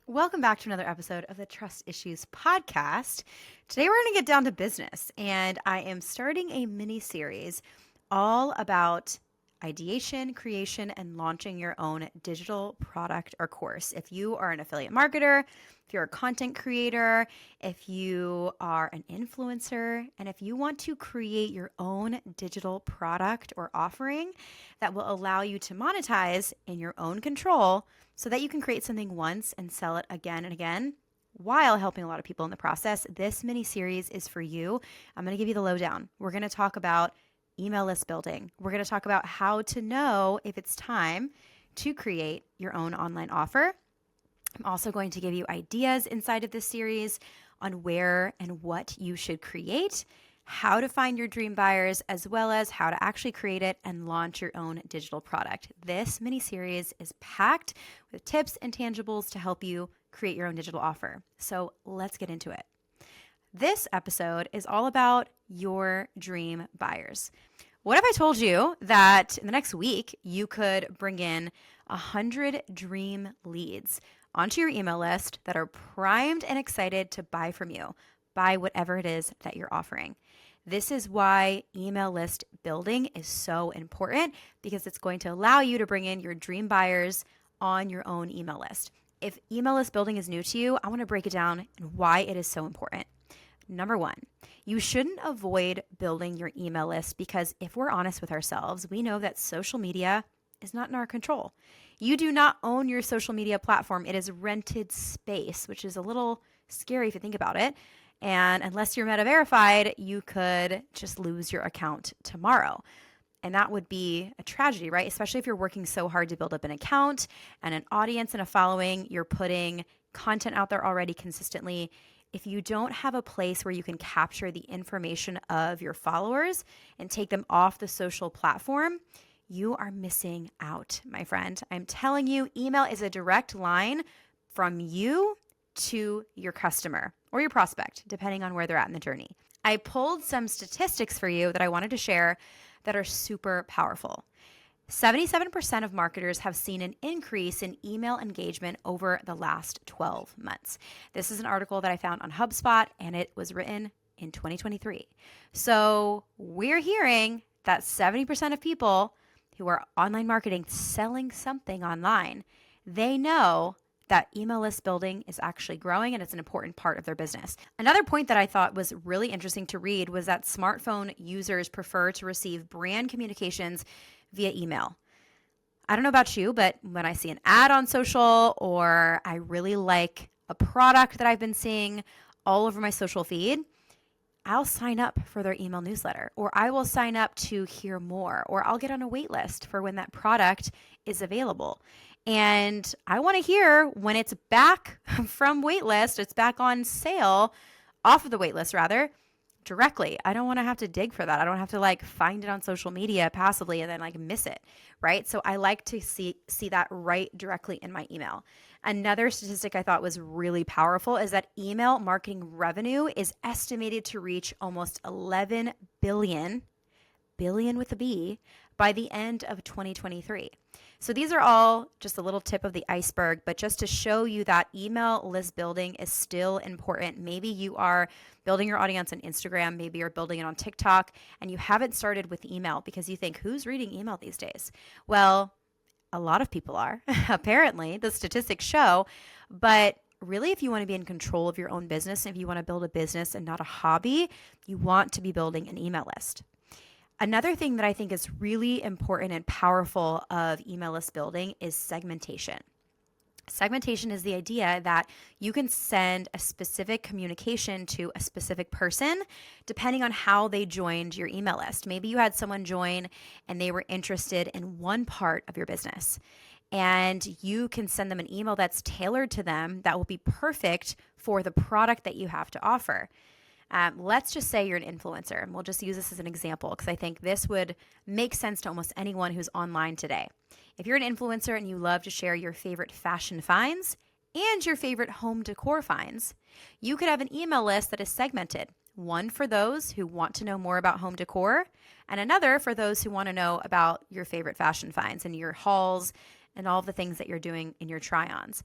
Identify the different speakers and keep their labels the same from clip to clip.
Speaker 1: Welcome back to another episode of the Trust Issues Podcast. Today we're going to get down to business, and I am starting a mini series all about ideation, creation, and launching your own digital product or course. If you are an affiliate marketer, if you're a content creator, if you are an influencer, and if you want to create your own digital product or offering that will allow you to monetize in your own control so that you can create something once and sell it again and again while helping a lot of people in the process, this mini series is for you. I'm going to give you the lowdown. We're going to talk about email list building. We're going to talk about how to know if it's time to create your own online offer. I'm also going to give you ideas inside of this series on where and what you should create, how to find your dream buyers, as well as how to actually create it and launch your own digital product. This mini series is packed with tips and tangibles to help you create your own digital offer. So let's get into it. This episode is all about your dream buyers. What if I told you that in the next week, you could bring in 100 dream leads onto your email list that are primed and excited to buy from you, buy whatever it is that you're offering? This is why email list building is so important, because it's going to allow you to bring in your dream buyers on your own email list. If email list building is new to you, I want to break it down and why it is so important. Number one, you shouldn't avoid building your email list, because if we're honest with ourselves, we know that social media is not in our control. You do not own your social media platform. It is rented space, which is a little scary if you think about it. And unless you're meta verified, you could just lose your account tomorrow. And that would be a tragedy, right? Especially if you're working so hard to build up an account and an audience and a following, you're putting content out there already consistently. If you don't have a place where you can capture the information of your followers and take them off the social platform, you are missing out, my friend. I'm telling you, email is a direct line from you to your customer or your prospect, depending on where they're at in the journey. I pulled some statistics for you that I wanted to share that are super powerful. 77% of marketers have seen an increase in email engagement over the last 12 months. This is an article that I found on HubSpot, and it was written in 2023. So we're hearing that 70% of people who are online marketing, selling something online, they know that email list building is actually growing and it's an important part of their business. Another point that I thought was really interesting to read was that smartphone users prefer to receive brand communications via email. I don't know about you, but when I see an ad on social, or I really like a product that I've been seeing all over my social feed, I'll sign up for their email newsletter, or I will sign up to hear more, or I'll get on a wait list for when that product is available. And I want to hear when it's back from waitlist, it's back on sale, off of the waitlist rather, directly. I don't want to have to dig for that. I don't have to find it on social media passively and then miss it, right? So I like to see that right directly in my email. Another statistic I thought was really powerful is that email marketing revenue is estimated to reach almost 11 billion with a B, by the end of 2023. So these are all just a little tip of the iceberg, but just to show you that email list building is still important. Maybe you are building your audience on Instagram, maybe you're building it on TikTok, and you haven't started with email because you think, who's reading email these days? Well, a lot of people are, apparently, the statistics show, but really, if you want to be in control of your own business, if you want to build a business and not a hobby, you want to be building an email list. Another thing that I think is really important and powerful of email list building is segmentation. Segmentation is the idea that you can send a specific communication to a specific person depending on how they joined your email list. Maybe you had someone join and they were interested in one part of your business, and you can send them an email that's tailored to them that will be perfect for the product that you have to offer. Let's just say you're an influencer, and we'll just use this as an example because I think this would make sense to almost anyone who's online today. If you're an influencer and you love to share your favorite fashion finds and your favorite home decor finds, you could have an email list that is segmented. One for those who want to know more about home decor, and another for those who want to know about your favorite fashion finds and your hauls and all the things that you're doing in your try-ons.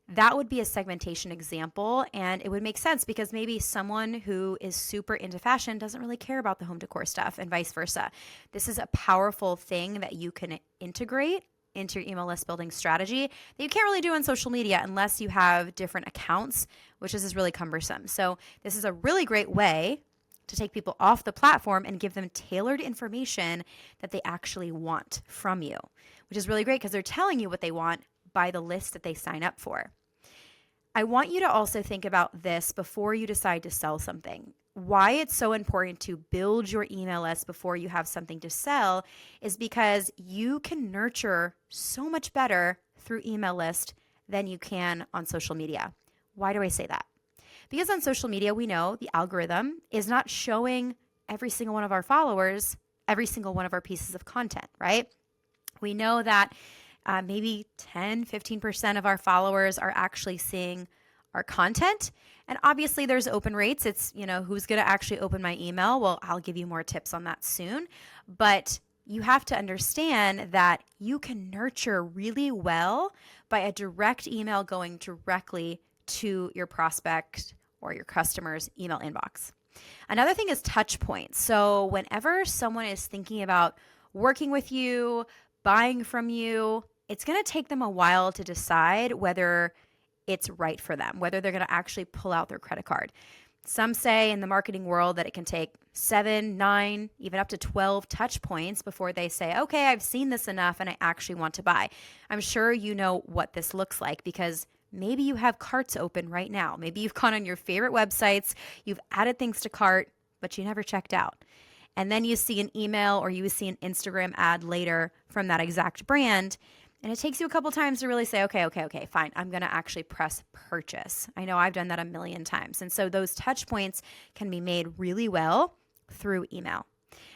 Speaker 1: that would be a segmentation example, and it would make sense because maybe someone who is super into fashion doesn't really care about the home decor stuff and vice versa. This is a powerful thing that you can integrate into your email list building strategy that you can't really do on social media unless you have different accounts, which is really cumbersome. So this is a really great way to take people off the platform and give them tailored information that they actually want from you, which is really great because they're telling you what they want by the list that they sign up for. I want you to also think about this before you decide to sell something. Why it's so important to build your email list before you have something to sell is because you can nurture so much better through email list than you can on social media. Why do I say that? Because on social media, we know the algorithm is not showing every single one of our followers every single one of our pieces of content, right? We know that maybe 10, 15% of our followers are actually seeing our content. And obviously there's open rates. It's, who's going to actually open my email? Well, I'll give you more tips on that soon. But you have to understand that you can nurture really well by a direct email going directly to your prospect or your customer's email inbox. Another thing is touch points. So whenever someone is thinking about working with you, buying from you, it's going to take them a while to decide whether it's right for them, whether they're going to actually pull out their credit card. Some say in the marketing world that it can take 7, 9, even up to 12 touch points before they say, okay, I've seen this enough and I actually want to buy. I'm sure you know what this looks like because maybe you have carts open right now. Maybe you've gone on your favorite websites, you've added things to cart, but you never checked out. And then you see an email or you see an Instagram ad later from that exact brand. And it takes you a couple times to really say, okay, fine. I'm going to actually press purchase. I know I've done that a million times. And so those touch points can be made really well through email.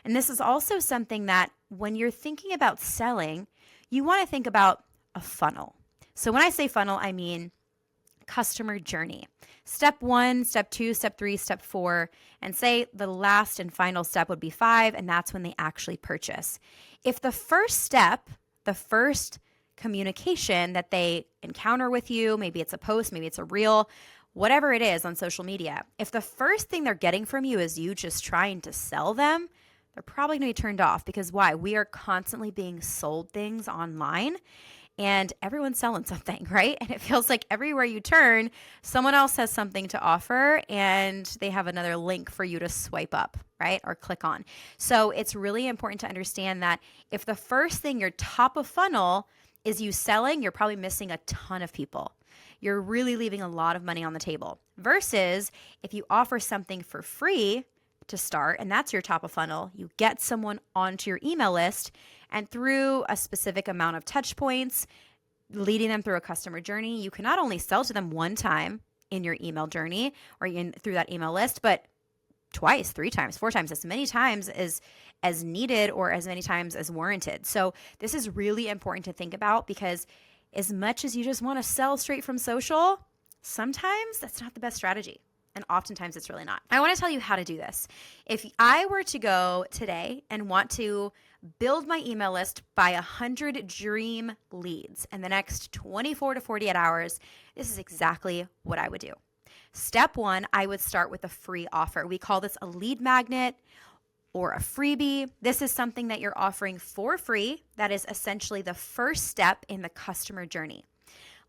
Speaker 1: And this is also something that when you're thinking about selling, you want to think about a funnel. So when I say funnel, I mean customer journey. Step 1, step 2, step 3, step 4, and say the last and final step would be 5, and that's when they actually purchase. If the first step, the first communication that they encounter with you, maybe it's a post, maybe it's a reel, whatever it is on social media, if the first thing they're getting from you is you just trying to sell them, they're probably going to be turned off because why? We are constantly being sold things online and everyone's selling something, right? And it feels like everywhere you turn, someone else has something to offer and they have another link for you to swipe up, right? Or click on. So it's really important to understand that if the first thing, your top of funnel is you selling, you're probably missing a ton of people. You're really leaving a lot of money on the table. Versus if you offer something for free to start, and that's your top of funnel, you get someone onto your email list, and through a specific amount of touch points, leading them through a customer journey, you can not only sell to them one time in your email journey or through that email list, but twice, 3 times, 4 times, as many times as needed or as many times as warranted. So this is really important to think about because as much as you just want to sell straight from social, sometimes that's not the best strategy. And oftentimes it's really not. I want to tell you how to do this. If I were to go today and want to build my email list by 100 dream leads in the next 24 to 48 hours, this is exactly what I would do. Step 1, I would start with a free offer. We call this a lead magnet or a freebie. This is something that you're offering for free. That is essentially the first step in the customer journey.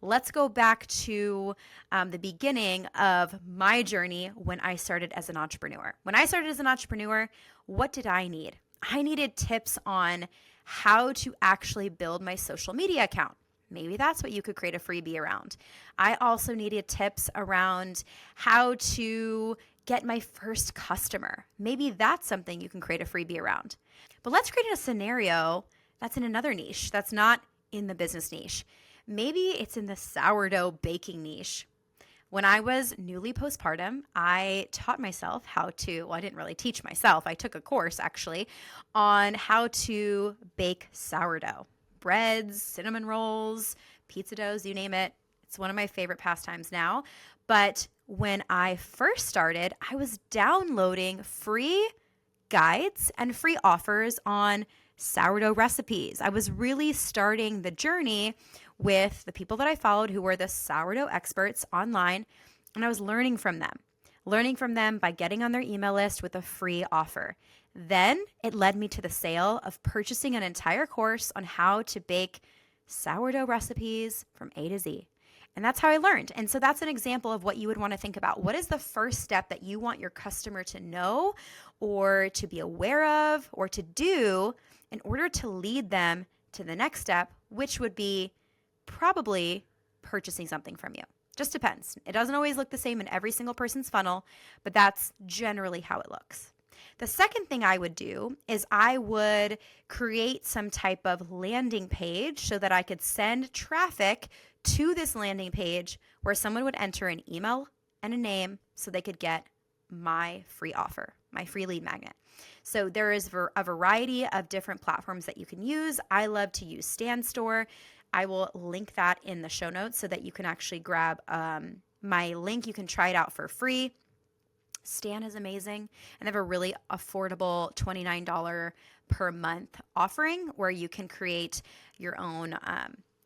Speaker 1: Let's go back to the beginning of my journey when I started as an entrepreneur. When I started as an entrepreneur, what did I need? I needed tips on how to actually build my social media account. Maybe that's what you could create a freebie around. I also needed tips around how to get my first customer. Maybe that's something you can create a freebie around. But let's create a scenario that's in another niche, that's not in the business niche. Maybe it's in the sourdough baking niche. When I was newly postpartum, I taught myself how to, well, I didn't really teach myself. I took a course actually on how to bake sourdough. Breads, cinnamon rolls, pizza doughs, you name it. It's one of my favorite pastimes now. But when I first started, I was downloading free guides and free offers on sourdough recipes. I was really starting the journey with the people that I followed who were the sourdough experts online, and I was learning from them by getting on their email list with a free offer. Then it led me to the sale of purchasing an entire course on how to bake sourdough recipes from A to Z. And that's how I learned. And so that's an example of what you would want to think about. What is the first step that you want your customer to know or to be aware of or to do in order to lead them to the next step, which would be probably purchasing something from you? Just depends. It doesn't always look the same in every single person's funnel, but that's generally how it looks. The second thing I would do is I would create some type of landing page so that I could send traffic to this landing page where someone would enter an email and a name so they could get my free offer, my free lead magnet. So there is a variety of different platforms that you can use. I love to use StanStore. I will link that in the show notes so that you can actually grab my link. You can try it out for free. Stan is amazing, and they have a really affordable $29 per month offering where you can create your own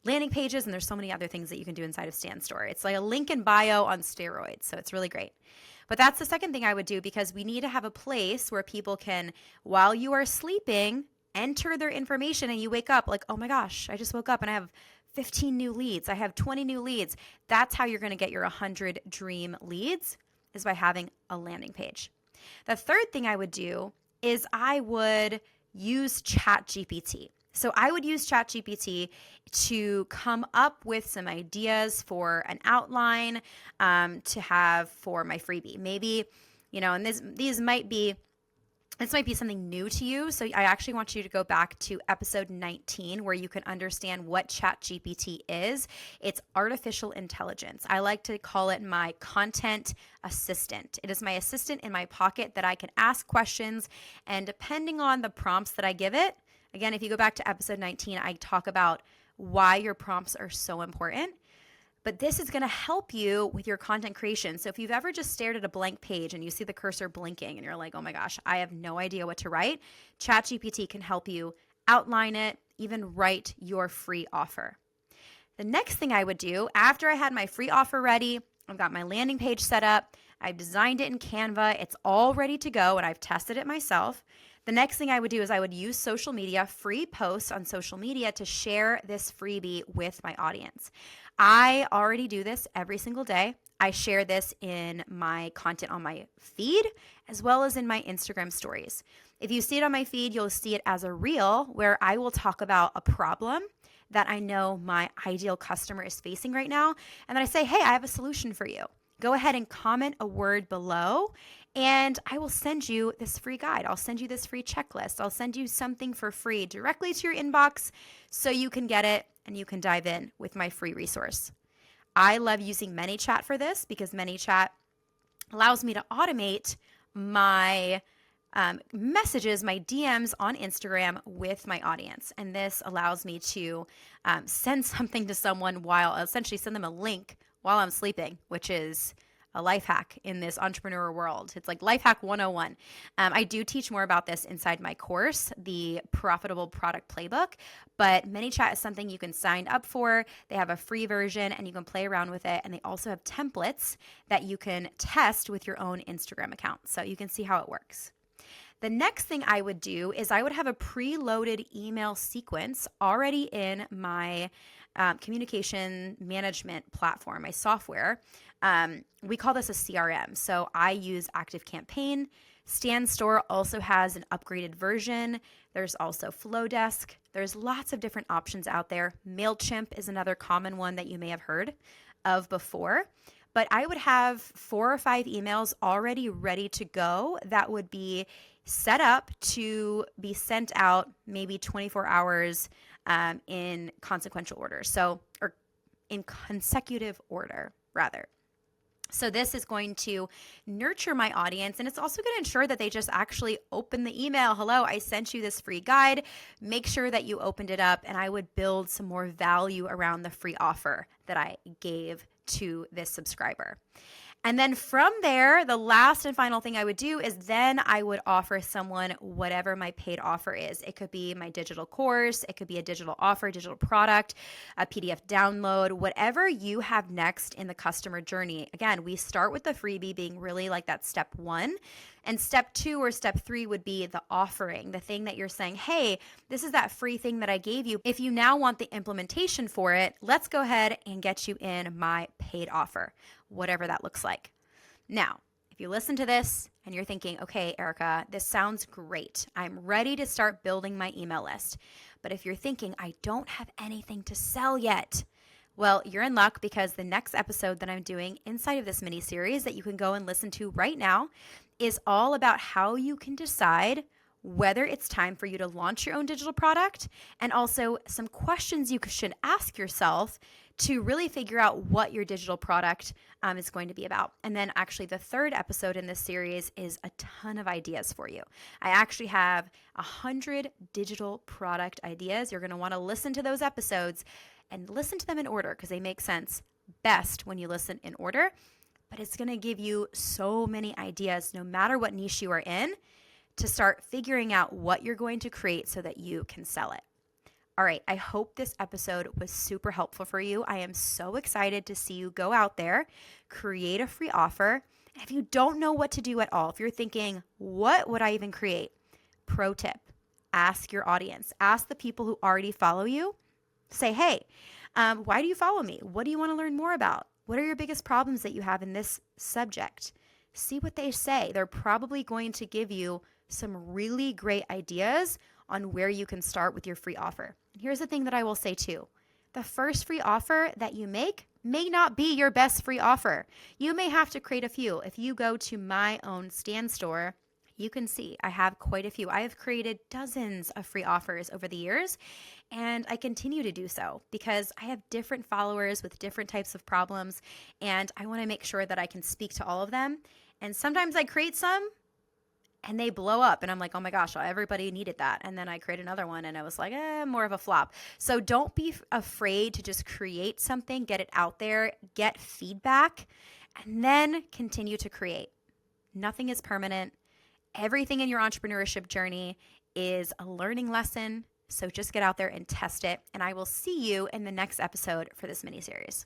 Speaker 1: landing pages, and there's so many other things that you can do inside of StanStore. It's like a link in bio on steroids, so it's really great. But that's the second thing I would do, because we need to have a place where people can, while you are sleeping, enter their information, and you wake up like, oh my gosh, I just woke up and I have 15 new leads. I have 20 new leads. That's how you're going to get your 100 dream leads, is by having a landing page. The third thing I would do is I would use ChatGPT. So I would use ChatGPT to come up with some ideas for an outline to have for my freebie. Maybe, and this might be something new to you. So I actually want you to go back to episode 19 where you can understand what ChatGPT is. It's artificial intelligence. I like to call it my content assistant. It is my assistant in my pocket that I can ask questions, and depending on the prompts that I give it, again, if you go back to episode 19, I talk about why your prompts are so important. But this is going to help you with your content creation. So if you've ever just stared at a blank page and you see the cursor blinking and you're like, oh my gosh, I have no idea what to write, ChatGPT can help you outline it, even write your free offer. The next thing I would do after I had my free offer ready, I've got my landing page set up, I've designed it in Canva, it's all ready to go, and I've tested it myself. The next thing I would do is I would use social media, free posts on social media, to share this freebie with my audience. I already do this every single day. I share this in my content on my feed as well as in my Instagram stories. If you see it on my feed, you'll see it as a reel where I will talk about a problem that I know my ideal customer is facing right now. And then I say, hey, I have a solution for you. Go ahead and comment a word below, and I will send you this free guide. I'll send you this free checklist. I'll send you something for free directly to your inbox so you can get it and you can dive in with my free resource. I love using ManyChat for this because ManyChat allows me to automate my messages, my DMs on Instagram with my audience. And this allows me to send something to someone essentially send them a link while I'm sleeping, which is a life hack in this entrepreneur world. It's like life hack 101. I do teach more about this inside my course, the Profitable Product Playbook, but ManyChat is something you can sign up for. They have a free version and you can play around with it. And they also have templates that you can test with your own Instagram account, so you can see how it works. The next thing I would do is I would have a preloaded email sequence already in my communication management platform, my software. We call this a CRM. So I use ActiveCampaign. StanStore also has an upgraded version. There's also Flowdesk. There's lots of different options out there. MailChimp is another common one that you may have heard of before. But I would have 4 or 5 emails already ready to go that would be set up to be sent out maybe 24 hours in consequential order. Or in consecutive order, rather. So this is going to nurture my audience, and it's also going to ensure that they just actually open the email. Hello, I sent you this free guide. Make sure that you opened it up, and I would build some more value around the free offer that I gave to this subscriber. And then from there, the last and final thing I would do is then I would offer someone whatever my paid offer is. It could be my digital course, it could be a digital offer, digital product, a PDF download, whatever you have next in the customer journey. Again, we start with the freebie being really like that step one. And step two or step three would be the offering, the thing that you're saying, hey, this is that free thing that I gave you. If you now want the implementation for it, let's go ahead and get you in my paid offer, whatever that looks like. Now, if you listen to this and you're thinking, okay, Erika, this sounds great. I'm ready to start building my email list. But if you're thinking, I don't have anything to sell yet, well, you're in luck because the next episode that I'm doing inside of this mini series that you can go and listen to right now is all about how you can decide whether it's time for you to launch your own digital product, and also some questions you should ask yourself to really figure out what your digital product is going to be about. And then actually the third episode in this series is a ton of ideas for you. I actually have 100 digital product ideas. You're going to want to listen to those episodes and listen to them in order because they make sense best when you listen in order. But it's going to give you so many ideas, no matter what niche you are in, to start figuring out what you're going to create so that you can sell it. All right, I hope this episode was super helpful for you. I am so excited to see you go out there, create a free offer. And if you don't know what to do at all, if you're thinking, what would I even create? Pro tip, ask your audience. Ask the people who already follow you. Say, hey, why do you follow me? What do you want to learn more about? What are your biggest problems that you have in this subject? See what they say. They're probably going to give you some really great ideas on where you can start with your free offer. And here's the thing that I will say too. The first free offer that you make may not be your best free offer. You may have to create a few. If you go to my own Stand store, you can see I have quite a few. I have created dozens of free offers over the years, and I continue to do so because I have different followers with different types of problems, and I want to make sure that I can speak to all of them. And sometimes I create some and they blow up and I'm like, oh my gosh, everybody needed that. And then I create another one and I was like, more of a flop. So don't be afraid to just create something, get it out there, get feedback, and then continue to create. Nothing is permanent. Everything in your entrepreneurship journey is a learning lesson. So just get out there and test it. And I will see you in the next episode for this mini series.